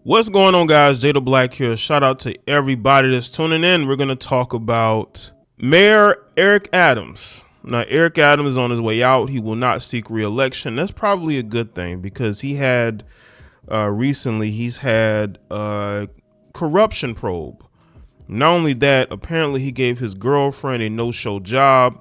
What's going on, guys? Jay the Black here. Shout out to everybody that's tuning in. We're going to talk about Mayor Eric Adams. Now, Eric Adams is on his way out. He will not seek re-election. That's probably a good thing because he had recently he's had a corruption probe. Not only that, apparently he gave his girlfriend a no-show job,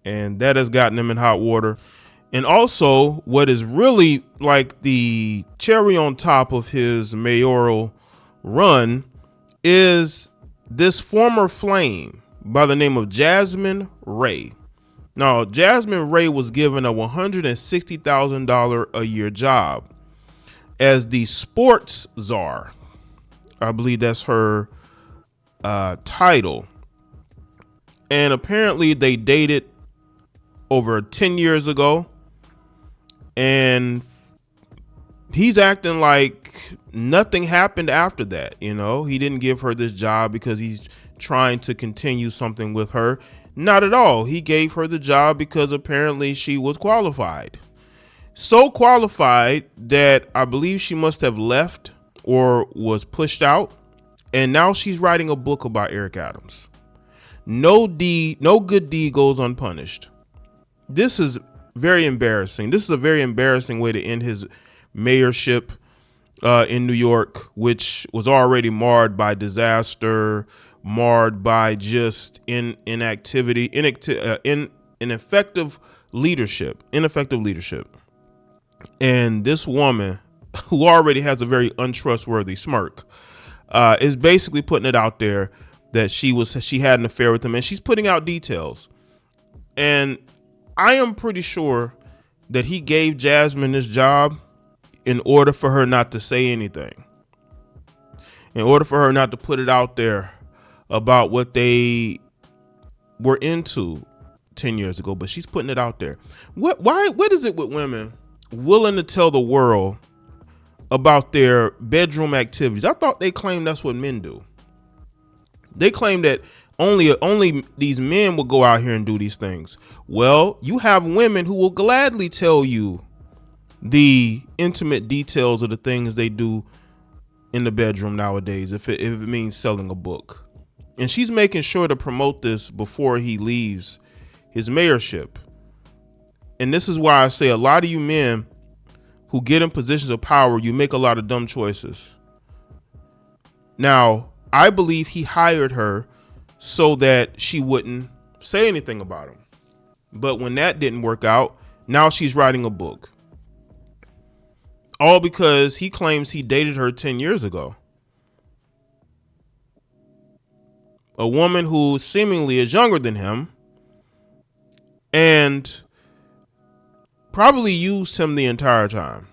and that has gotten him in hot water. And also, what is really like the cherry on top of his mayoral run is this former flame by the name of Jasmine Ray. Now, Jasmine Ray was given a $160,000 a year job as the sports czar. I believe that's her title. And apparently they dated over 10 years ago. And he's acting like nothing happened after that. You know, he didn't give her this job because he's trying to continue something with her. Not at all. He gave her the job because apparently she was qualified. So qualified that I believe she must have left or was pushed out. And now she's writing a book about Eric Adams. No good deed goes unpunished. This is very embarrassing. This is a very embarrassing way to end his mayorship in New York, which was already marred by disaster, marred by just ineffective leadership. And this woman, who already has a very untrustworthy smirk, is basically putting it out there that she had an affair with him, and she's putting out details. And I am pretty sure that he gave Jasmine this job in order for her not to say anything, in order for her not to put it out there about what they were into 10 years ago. But she's putting it out there. What is it with women willing to tell the world about their bedroom activities? I thought they claimed that's what men do. They claim that only these men will go out here and do these things. Well, you have women who will gladly tell you the intimate details of the things they do in the bedroom nowadays, if it means selling a book. And she's making sure to promote this before he leaves his mayorship. And this is why I say a lot of you men who get in positions of power, you make a lot of dumb choices. Now, I believe he hired her so that she wouldn't say anything about him. But when that didn't work out, now she's writing a book. All because he claims he dated her 10 years ago. A woman who seemingly is younger than him and probably used him the entire time.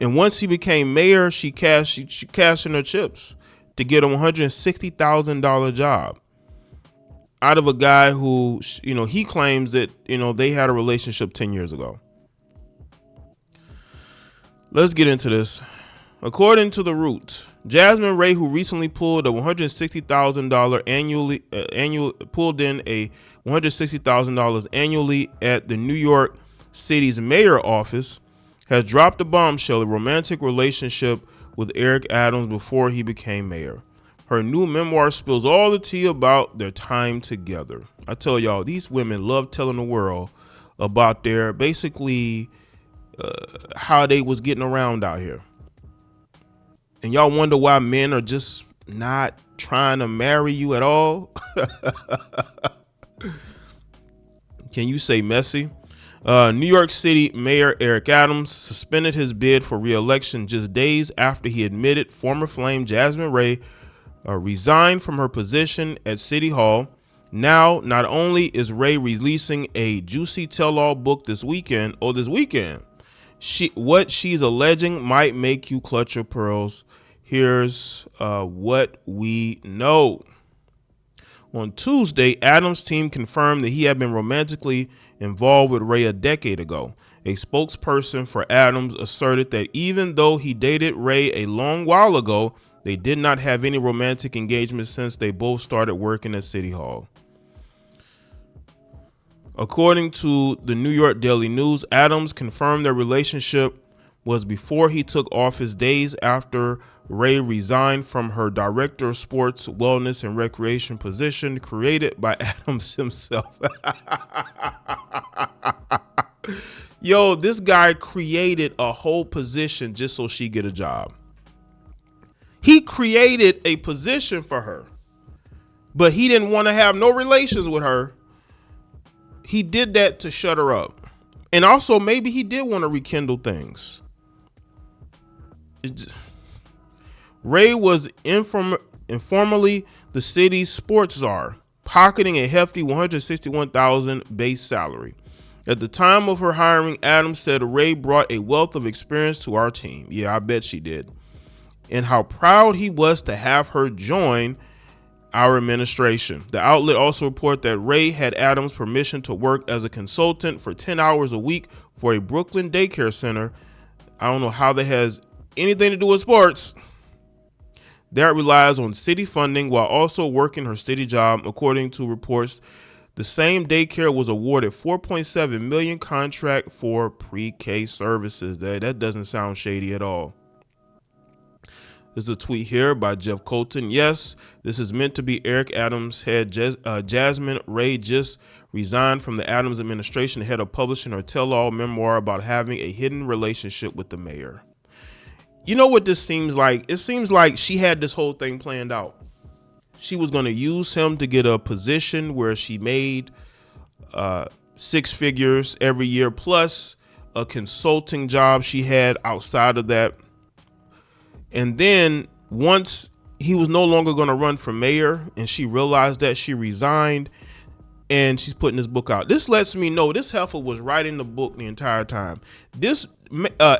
And once he became mayor, she cashed in her chips to get a $160,000 job out of a guy who, he claims that, they had a relationship 10 years ago. Let's get into this. According to The Root, Jasmine Ray, who recently pulled a $160,000 pulled in a $160,000 annually at the New York City's mayor office, has dropped a bombshell, a romantic relationship with Eric Adams before he became mayor. Her new memoir spills all the tea about their time together. I tell y'all, these women love telling the world about their basically how they was getting around out here. And y'all wonder why men are just not trying to marry you at all. Can you say messy? New York City Mayor Eric Adams suspended his bid for re-election just days after he admitted former Flame Jasmine Ray resigned from her position at City Hall. Now, not only is Ray releasing a juicy tell-all book this weekend, what she's alleging might make you clutch your pearls. Here's what we know. On Tuesday, Adams' team confirmed that he had been romantically involved with Ray a decade ago. A spokesperson for Adams asserted that even though he dated Ray a long while ago, they did not have any romantic engagement since they both started working at City Hall. According to the New York Daily News, Adams confirmed their relationship was before he took office, days after Ray resigned from her director of sports, wellness, and recreation position created by Adams himself. Yo, this guy created a whole position just so she get a job. He created a position for her, but he didn't want to have no relations with her. He did that to shut her up. And also maybe he did want to rekindle things. Ray was informally the city's sports czar, pocketing a hefty $161,000 base salary. At the time of her hiring, Adams said Ray brought a wealth of experience to our team. Yeah, I bet she did. And how proud he was to have her join our administration. The outlet also reported that Ray had Adams' permission to work as a consultant for 10 hours a week for a Brooklyn daycare center. I don't know how that has anything to do with sports. That relies on city funding while also working her city job. According to reports, the same daycare was awarded $4.7 million contract for pre-K services. That doesn't sound shady at all. There's a tweet here by Jeff Colton. Yes, this is meant to be Eric Adams' head. Jasmine Ray just resigned from the Adams administration ahead of publishing her tell-all memoir about having a hidden relationship with the mayor. You know what this seems like? It seems like she had this whole thing planned out. She was going to use him to get a position where she made six figures every year, plus a consulting job she had outside of that. And then once he was no longer going to run for mayor and she realized that, she resigned, and she's putting this book out. This lets me know this heifer was writing the book the entire time. This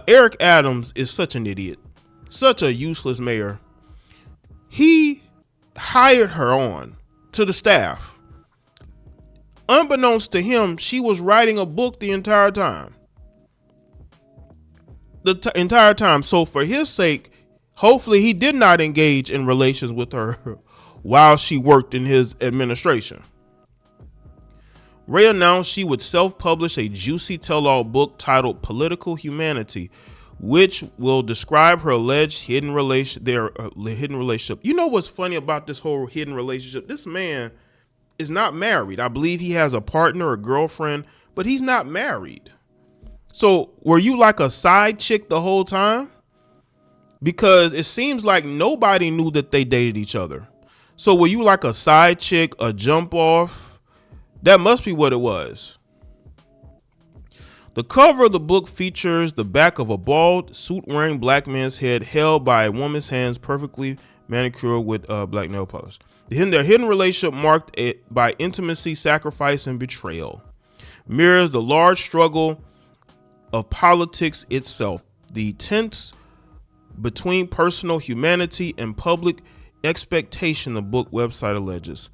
Eric Adams is such an idiot, such a useless mayor. He hired her on to the staff. Unbeknownst to him, she was writing a book the entire time. Entire time. So for his sake, hopefully he did not engage in relations with her while she worked in his administration. Ray announced she would self-publish a juicy tell-all book titled Political Humanity, which will describe her alleged hidden relationship. You know what's funny about this whole hidden relationship? This man is not married. I believe he has a partner or girlfriend, but he's not married. So were you like a side chick the whole time? Because it seems like nobody knew that they dated each other. So were you like a side chick, a jump off? That must be what it was. The cover of the book features the back of a bald, suit-wearing black man's head held by a woman's hands perfectly manicured with black nail polish. Their hidden relationship marked by intimacy, sacrifice, and betrayal mirrors the large struggle of politics itself. The tense between personal humanity and public expectation, the book website alleges.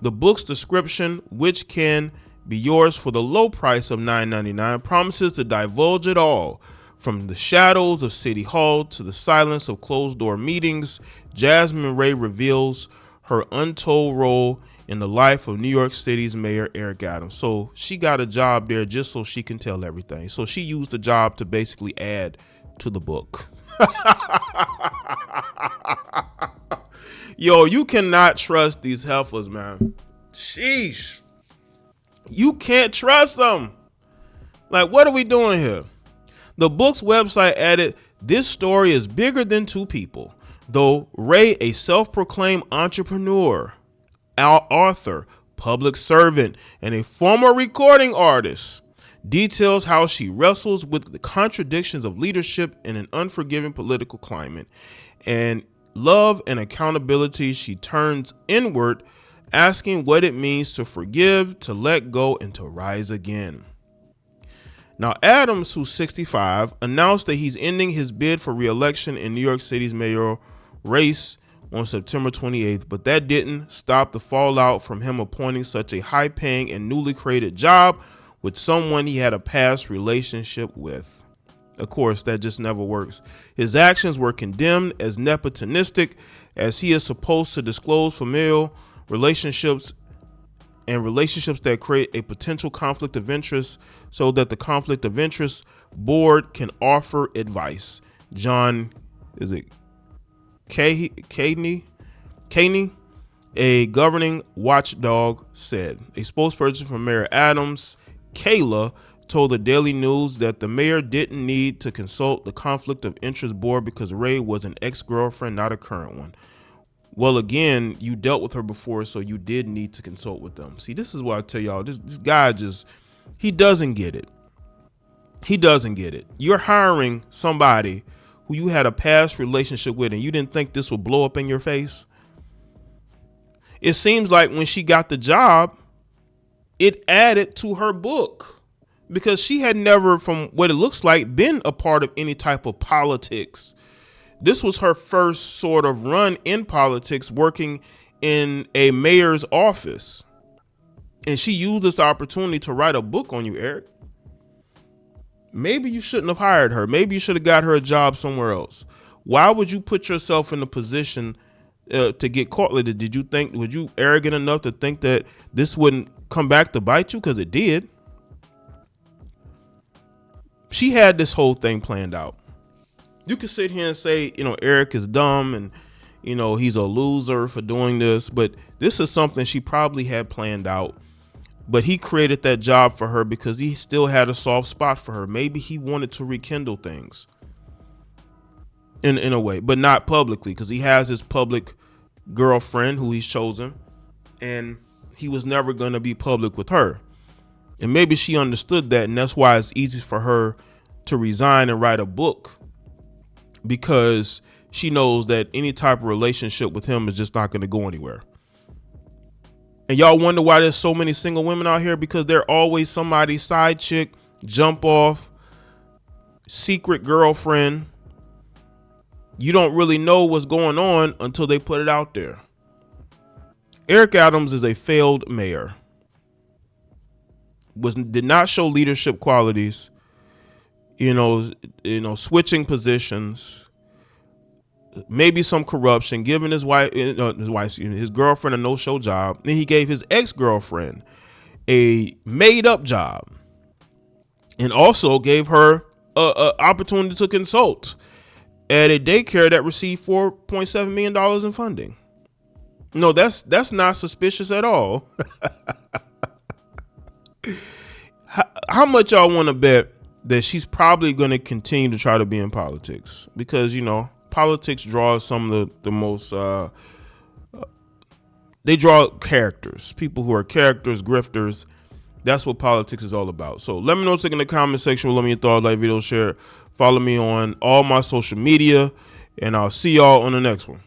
The book's description, which can be yours for the low price of $9.99, promises to divulge it all. From the shadows of City Hall to the silence of closed-door meetings, Jasmine Ray reveals her untold role in the life of New York City's Mayor Eric Adams. So she got a job there just so she can tell everything. So she used the job to basically add to the book. Yo, you cannot trust these heifers, man. Sheesh. You can't trust them. Like, what are we doing here? The book's website added, this story is bigger than two people. Though Ray, a self-proclaimed entrepreneur, author, public servant, and a former recording artist, details how she wrestles with the contradictions of leadership in an unforgiving political climate. And love and accountability, she turns inward, asking what it means to forgive, to let go, and to rise again. Now, Adams, who's 65, announced that he's ending his bid for re-election in New York City's mayoral race on September 28th, but that didn't stop the fallout from him appointing such a high-paying and newly created job with someone he had a past relationship with. Of course, that just never works. His actions were condemned as nepotistic, as he is supposed to disclose familial relationships and relationships that create a potential conflict of interest, so that the conflict of interest board can offer advice. John, is it Caney, a governing watchdog, said. A spokesperson for Mayor Adams, Kayla, told the Daily News that the mayor didn't need to consult the conflict of interest board because Ray was an ex-girlfriend, not a current one. Well, again, you dealt with her before, so you did need to consult with them. See, this is what I tell y'all. This guy he doesn't get it. He doesn't get it. You're hiring somebody who you had a past relationship with and you didn't think this would blow up in your face. It seems like when she got the job, it added to her book because she had never, from what it looks like, been a part of any type of politics. This was her first sort of run in politics, working in a mayor's office. And she used this opportunity to write a book on you, Eric. Maybe you shouldn't have hired her. Maybe you should have got her a job somewhere else. Why would you put yourself in a position to get caught like that? Were you arrogant enough to think that this wouldn't come back to bite you? Because it did. She had this whole thing planned out. You could sit here and say, Eric is dumb and, he's a loser for doing this. But this is something she probably had planned out. But he created that job for her because he still had a soft spot for her. Maybe he wanted to rekindle things in a way, but not publicly, because he has his public girlfriend who he's chosen, and he was never going to be public with her. And maybe she understood that, and that's why it's easy for her to resign and write a book, because she knows that any type of relationship with him is just not going to go anywhere. And y'all wonder why there's so many single women out here? Because they're always somebody's side chick, jump off, secret girlfriend. You don't really know what's going on until they put it out there. Eric Adams is a failed mayor. Did not show leadership qualities, switching positions, maybe some corruption, giving his girlfriend a no-show job. Then he gave his ex-girlfriend a made-up job, and also gave her a opportunity to consult at a daycare that received $4.7 million in funding. No, that's not suspicious at all. How much y'all want to bet that she's probably going to continue to try to be in politics? Because, politics draws some of the most, they draw characters, people who are characters, grifters. That's what politics is all about. So let me know what you think in the comment section. Let me your thoughts, like, video, share, follow me on all my social media, and I'll see y'all on the next one.